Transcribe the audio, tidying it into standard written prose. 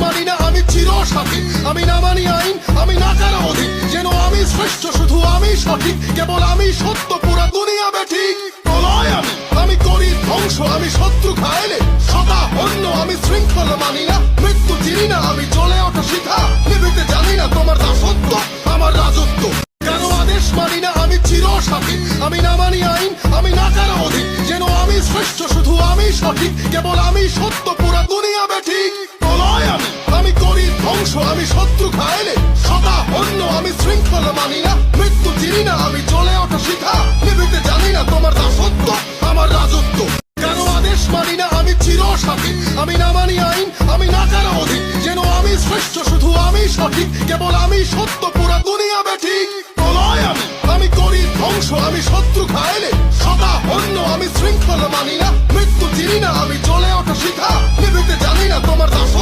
মানি না আমি চিরসাথী, আমি না মানি আইন, আমি না কারো অধিক, যেন আমি শ্রেষ্ঠ, শুধু আমি সঠিক, কেবল আমি সত্য, পুরা দুনিয়া বেঠিক। প্রলয় আমি করি ধ্বংস, আমি শত্রু খাইলে সদা অন্য, আমি শৃঙ্খলা মানি না, মৃত্যু চিনি না, আমি জ্বলে ওঠা শিখা, নিভিতে জানি না তোমার দাসত্ব আমার রাজত্ব। কেন আদেশ মানি না আমি চিরসাথী, আমি না মানি আইন, আমি না কারো অধিক, যেন আমি শ্রেষ্ঠ, শুধু আমি সঠিক, কেবল আমি সত্য, পুরা দুনিয়া বেঠিক। প্রলয় আমি করি ধ্বংস, আমি শত্রু খাইলে সদা অন্য, আমি শৃঙ্খলা মানি না, মৃত্যু চিনি না, আমি জ্বলে ওঠা শিখা, নিভিতে জানি না তোমার দাসত্ব আমার রাজত্ব। কেন আদেশ মানি না আমি চিরসাথী, আমি না মানি আইন, আমি না কারো অধিক, যেন আমি শ্রেষ্ঠ, শুধু আমি সঠিক, কেবল আমি সত্য, পুরা দুনিয়া বেঠিক। প্রলয় আমি করি ধ্বংস, আমি শত্রু খাইলে সদা অন্য, আমি শৃঙ্খলা মানি না, মৃত্যু চিনি না, আমি জ্বলে ওঠা শিখা, নিভিতে জানি না তোমার দাস